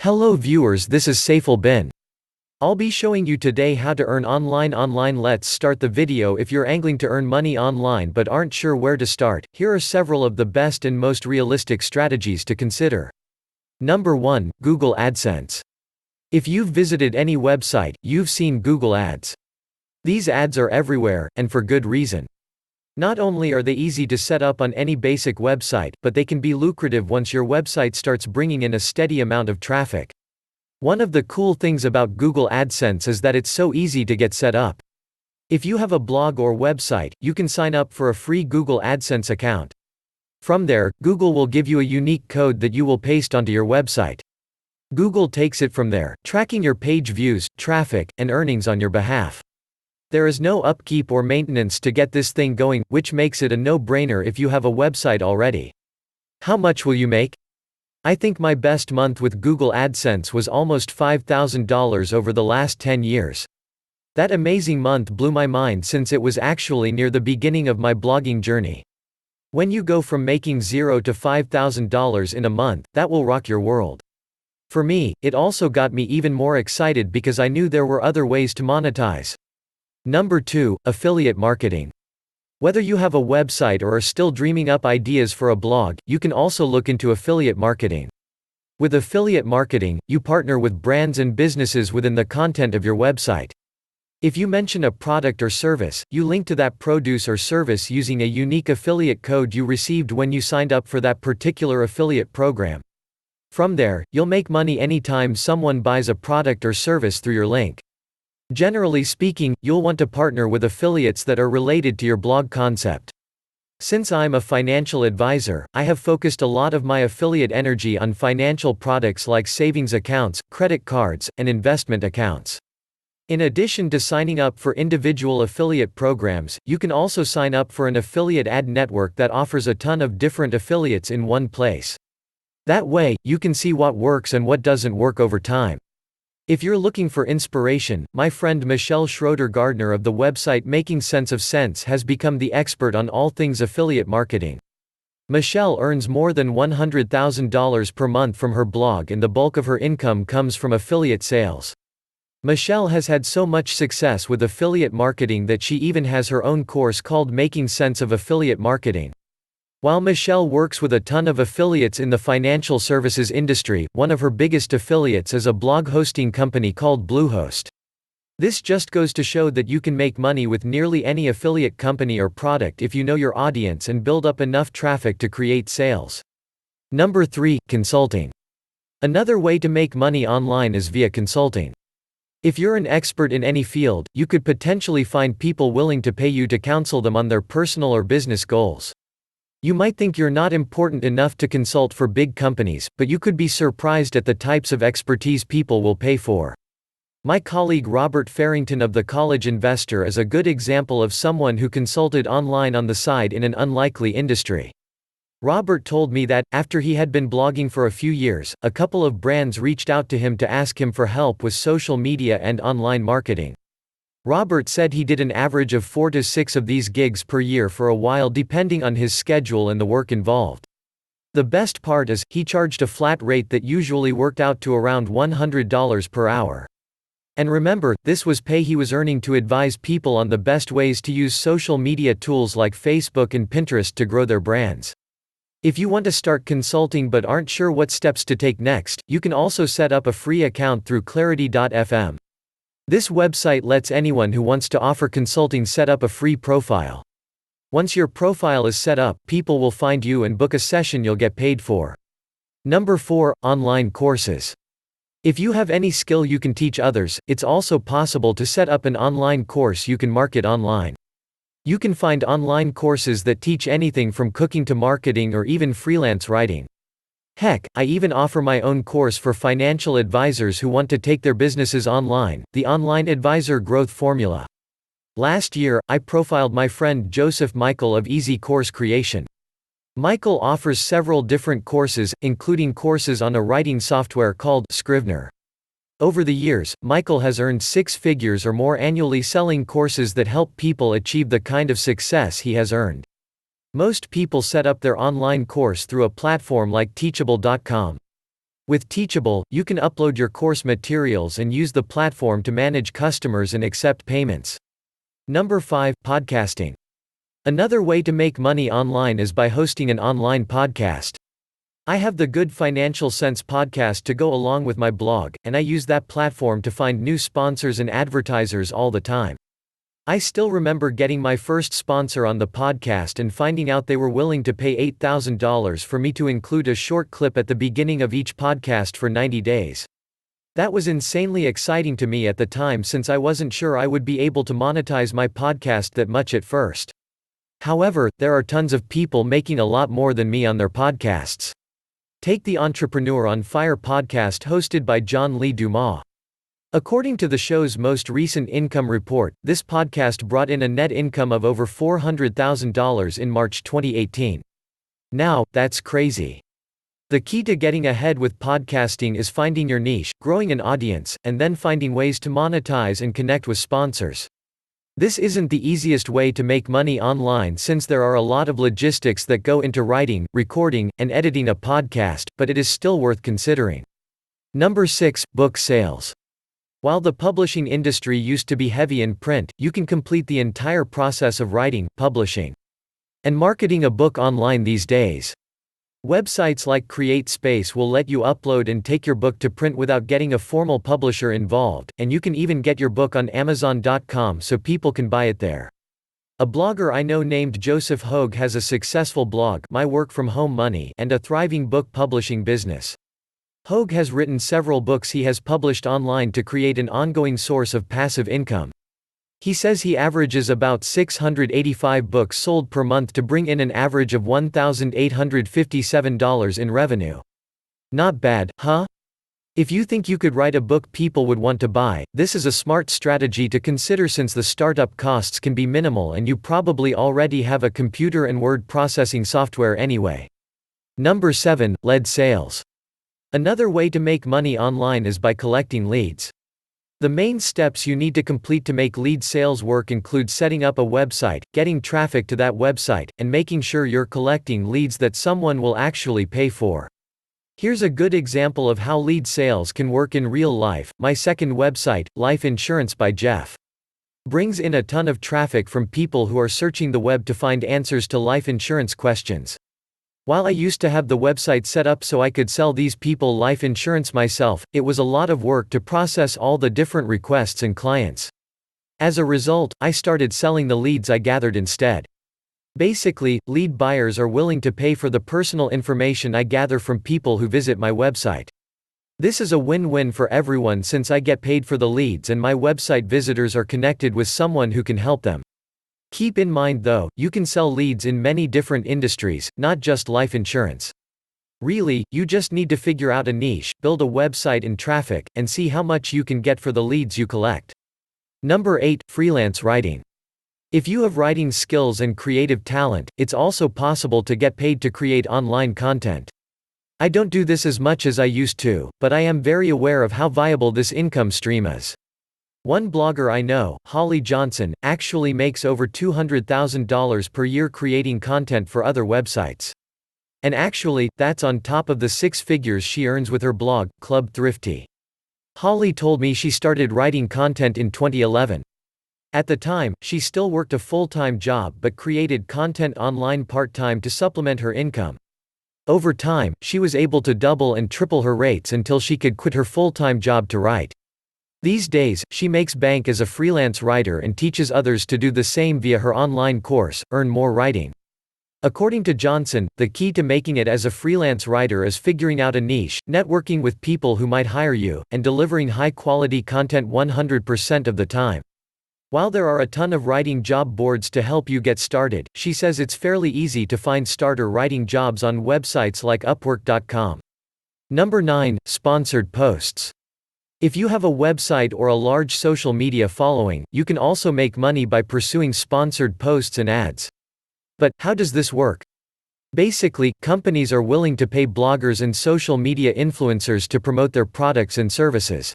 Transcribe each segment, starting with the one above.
Hello viewers, this is Saiful bin. I'll be showing you today how to earn online. Let's start the video. If you're angling to earn money online but aren't sure where to start, here are several of the best and most realistic strategies to consider. Number 1, Google AdSense. If you've visited any website, you've seen Google Ads. These ads are everywhere, and for good reason. Not only are they easy to set up on any basic website, but they can be lucrative once your website starts bringing in a steady amount of traffic. One of the cool things about Google AdSense is that it's so easy to get set up. If you have a blog or website, you can sign up for a free Google AdSense account. From there, Google will give you a unique code that you will paste onto your website. Google takes it from there, tracking your page views, traffic, and earnings on your behalf. There is no upkeep or maintenance to get this thing going, which makes it a no-brainer if you have a website already. How much will you make? I think my best month with Google AdSense was almost $5,000 over the last 10 years. That amazing month blew my mind since it was actually near the beginning of my blogging journey. When you go from making $0 to $5,000 in a month, that will rock your world. For me, it also got me even more excited because I knew there were other ways to monetize. Number 2, affiliate marketing. Whether you have a website or are still dreaming up ideas for a blog, you can also look into affiliate marketing. With affiliate marketing, you partner with brands and businesses within the content of your website. If you mention a product or service, you link to that produce or service using a unique affiliate code you received when you signed up for that particular affiliate program. From there, you'll make money anytime someone buys a product or service through your link. Generally speaking, you'll want to partner with affiliates that are related to your blog concept. Since I'm a financial advisor, I have focused a lot of my affiliate energy on financial products like savings accounts, credit cards, and investment accounts. In addition to signing up for individual affiliate programs, you can also sign up for an affiliate ad network that offers a ton of different affiliates in one place. That way, you can see what works and what doesn't work over time. If you're looking for inspiration, my friend Michelle Schroeder-Gardner of the website Making Sense of Sense has become the expert on all things affiliate marketing. Michelle earns more than $100,000 per month from her blog, and the bulk of her income comes from affiliate sales. Michelle has had so much success with affiliate marketing that she even has her own course called Making Sense of Affiliate Marketing. While Michelle works with a ton of affiliates in the financial services industry, one of her biggest affiliates is a blog hosting company called Bluehost. This just goes to show that you can make money with nearly any affiliate company or product if you know your audience and build up enough traffic to create sales. Number 3, consulting. Another way to make money online is via consulting. If you're an expert in any field, you could potentially find people willing to pay you to counsel them on their personal or business goals. You might think you're not important enough to consult for big companies, but you could be surprised at the types of expertise people will pay for. My colleague Robert Farrington of The College Investor is a good example of someone who consulted online on the side in an unlikely industry. Robert told me that, after he had been blogging for a few years, a couple of brands reached out to him to ask him for help with social media and online marketing. Robert said he did an average of 4 to 6 of these gigs per year for a while, depending on his schedule and the work involved. The best part is, he charged a flat rate that usually worked out to around $100 per hour. And remember, this was pay he was earning to advise people on the best ways to use social media tools like Facebook and Pinterest to grow their brands. If you want to start consulting but aren't sure what steps to take next, you can also set up a free account through Clarity.fm. This website lets anyone who wants to offer consulting set up a free profile. Once your profile is set up, people will find you and book a session you'll get paid for. Number 4, online courses. If you have any skill you can teach others, it's also possible to set up an online course you can market online. You can find online courses that teach anything from cooking to marketing or even freelance writing. Heck, I even offer my own course for financial advisors who want to take their businesses online, the Online Advisor Growth Formula. Last year, I profiled my friend Joseph Michael of Easy Course Creation. Michael offers several different courses, including courses on a writing software called Scrivener. Over the years, Michael has earned 6 figures or more annually selling courses that help people achieve the kind of success he has earned. Most people set up their online course through a platform like Teachable.com. With Teachable, you can upload your course materials and use the platform to manage customers and accept payments. Number 5. Podcasting. Another way to make money online is by hosting an online podcast. I have the Good Financial Sense podcast to go along with my blog, and I use that platform to find new sponsors and advertisers all the time. I still remember getting my first sponsor on the podcast and finding out they were willing to pay $8,000 for me to include a short clip at the beginning of each podcast for 90 days. That was insanely exciting to me at the time since I wasn't sure I would be able to monetize my podcast that much at first. However, there are tons of people making a lot more than me on their podcasts. Take the Entrepreneur on Fire podcast hosted by John Lee Dumas. According to the show's most recent income report, this podcast brought in a net income of over $400,000 in March 2018. Now, that's crazy. The key to getting ahead with podcasting is finding your niche, growing an audience, and then finding ways to monetize and connect with sponsors. This isn't the easiest way to make money online since there are a lot of logistics that go into writing, recording, and editing a podcast, but it is still worth considering. Number 6. Book sales. While the publishing industry used to be heavy in print, you can complete the entire process of writing, publishing, and marketing a book online these days. Websites like CreateSpace will let you upload and take your book to print without getting a formal publisher involved, and you can even get your book on Amazon.com so people can buy it there. A blogger I know named Joseph Hogue has a successful blog, My Work From Home Money, and a thriving book publishing business. Hogue has written several books he has published online to create an ongoing source of passive income. He says he averages about 685 books sold per month to bring in an average of $1,857 in revenue. Not bad, huh? If you think you could write a book people would want to buy, this is a smart strategy to consider since the startup costs can be minimal and you probably already have a computer and word processing software anyway. Number 7. Lead sales. Another way to make money online is by collecting leads. The main steps you need to complete to make lead sales work include setting up a website, getting traffic to that website, and making sure you're collecting leads that someone will actually pay for. Here's a good example of how lead sales can work in real life. My second website, Life Insurance by Jeff, brings in a ton of traffic from people who are searching the web to find answers to life insurance questions. While I used to have the website set up so I could sell these people life insurance myself, it was a lot of work to process all the different requests and clients. As a result, I started selling the leads I gathered instead. Basically, lead buyers are willing to pay for the personal information I gather from people who visit my website. This is a win-win for everyone since I get paid for the leads and my website visitors are connected with someone who can help them. Keep in mind though, you can sell leads in many different industries, not just life insurance. Really, you just need to figure out a niche, build a website and traffic, and see how much you can get for the leads you collect. Number 8. Freelance writing. If you have writing skills and creative talent, it's also possible to get paid to create online content. I don't do this as much as I used to, but I am very aware of how viable this income stream is. One blogger I know, Holly Johnson, actually makes over $200,000 per year creating content for other websites. And actually, that's on top of the 6 figures she earns with her blog, Club Thrifty. Holly told me she started writing content in 2011. At the time, she still worked a full-time job but created content online part-time to supplement her income. Over time, she was able to double and triple her rates until she could quit her full-time job to write. These days, she makes bank as a freelance writer and teaches others to do the same via her online course, Earn More Writing. According to Johnson, the key to making it as a freelance writer is figuring out a niche, networking with people who might hire you, and delivering high-quality content 100% of the time. While there are a ton of writing job boards to help you get started, she says it's fairly easy to find starter writing jobs on websites like Upwork.com. Number 9. Sponsored posts. If you have a website or a large social media following, you can also make money by pursuing sponsored posts and ads. But, how does this work? Basically, companies are willing to pay bloggers and social media influencers to promote their products and services.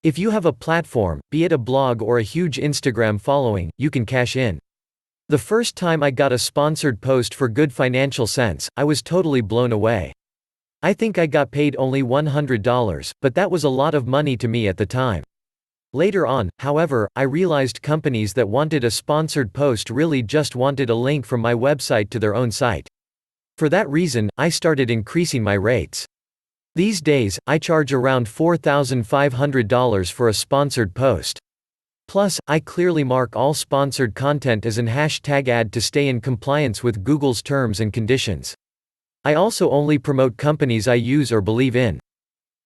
If you have a platform, be it a blog or a huge Instagram following, you can cash in. The first time I got a sponsored post for Good Financial Sense, I was totally blown away. I think I got paid only $100, but that was a lot of money to me at the time. Later on, however, I realized companies that wanted a sponsored post really just wanted a link from my website to their own site. For that reason, I started increasing my rates. These days, I charge around $4,500 for a sponsored post. Plus, I clearly mark all sponsored content as an hashtag ad to stay in compliance with Google's terms and conditions. I also only promote companies I use or believe in.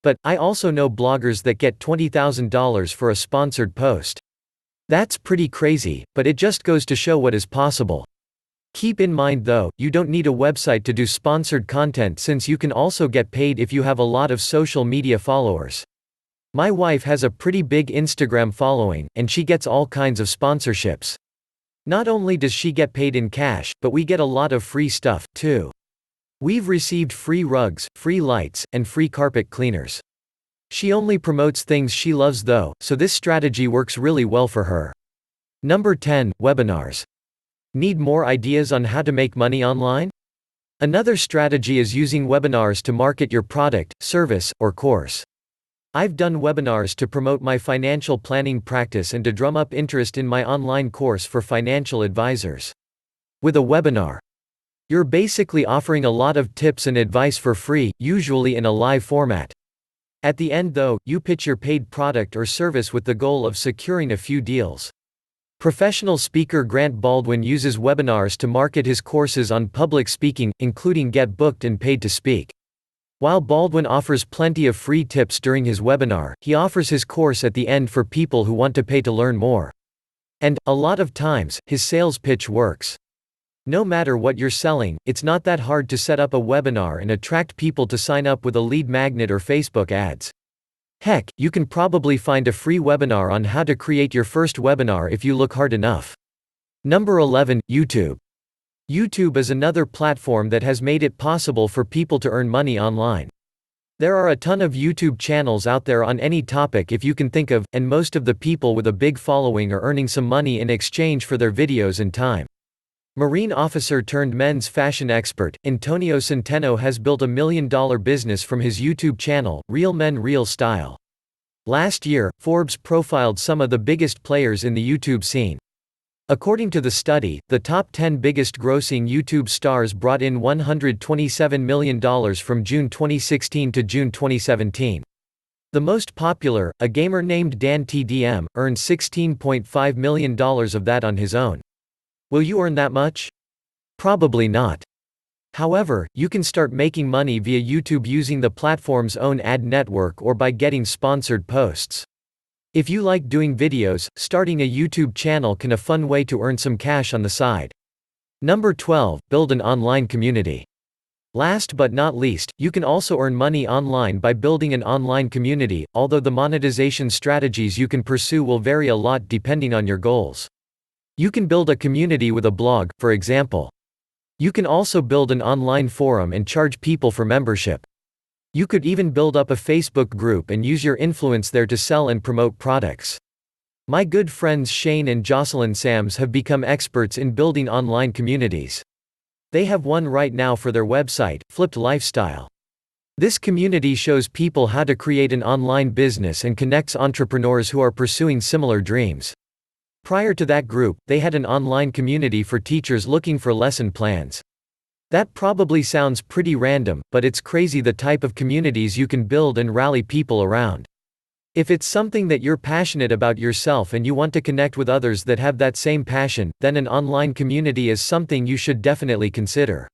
But, I also know bloggers that get $20,000 for a sponsored post. That's pretty crazy, but it just goes to show what is possible. Keep in mind though, you don't need a website to do sponsored content since you can also get paid if you have a lot of social media followers. My wife has a pretty big Instagram following, and she gets all kinds of sponsorships. Not only does she get paid in cash, but we get a lot of free stuff, too. We've received free rugs, free lights, and free carpet cleaners. She only promotes things she loves though, so this strategy works really well for her. Number 10, webinars. Need more ideas on how to make money online? Another strategy is using webinars to market your product, service, or course. I've done webinars to promote my financial planning practice and to drum up interest in my online course for financial advisors. With a webinar, you're basically offering a lot of tips and advice for free, usually in a live format. At the end though, you pitch your paid product or service with the goal of securing a few deals. Professional speaker Grant Baldwin uses webinars to market his courses on public speaking, including Get Booked and Paid to Speak. While Baldwin offers plenty of free tips during his webinar, he offers his course at the end for people who want to pay to learn more. And, a lot of times, his sales pitch works. No matter what you're selling, it's not that hard to set up a webinar and attract people to sign up with a lead magnet or Facebook ads. Heck, you can probably find a free webinar on how to create your first webinar if you look hard enough. Number 11, YouTube. YouTube is another platform that has made it possible for people to earn money online. There are a ton of YouTube channels out there on any topic if you can think of, and most of the people with a big following are earning some money in exchange for their videos and time. Marine officer turned men's fashion expert, Antonio Centeno has built a $1 million business from his YouTube channel, Real Men Real Style. Last year, Forbes profiled some of the biggest players in the YouTube scene. According to the study, the top 10 biggest grossing YouTube stars brought in $127 million from June 2016 to June 2017. The most popular, a gamer named Dan TDM, earned $16.5 million of that on his own. Will you earn that much? Probably not. However, you can start making money via YouTube using the platform's own ad network or by getting sponsored posts. If you like doing videos, starting a YouTube channel can be a fun way to earn some cash on the side. Number 12, build an online community. Last but not least, you can also earn money online by building an online community, although the monetization strategies you can pursue will vary a lot depending on your goals. You can build a community with a blog, for example. You can also build an online forum and charge people for membership. You could even build up a Facebook group and use your influence there to sell and promote products. My good friends Shane and Jocelyn Sams have become experts in building online communities. They have one right now for their website, Flipped Lifestyle. This community shows people how to create an online business and connects entrepreneurs who are pursuing similar dreams. Prior to that group, they had an online community for teachers looking for lesson plans. That probably sounds pretty random, but it's crazy the type of communities you can build and rally people around. If it's something that you're passionate about yourself and you want to connect with others that have that same passion, then an online community is something you should definitely consider.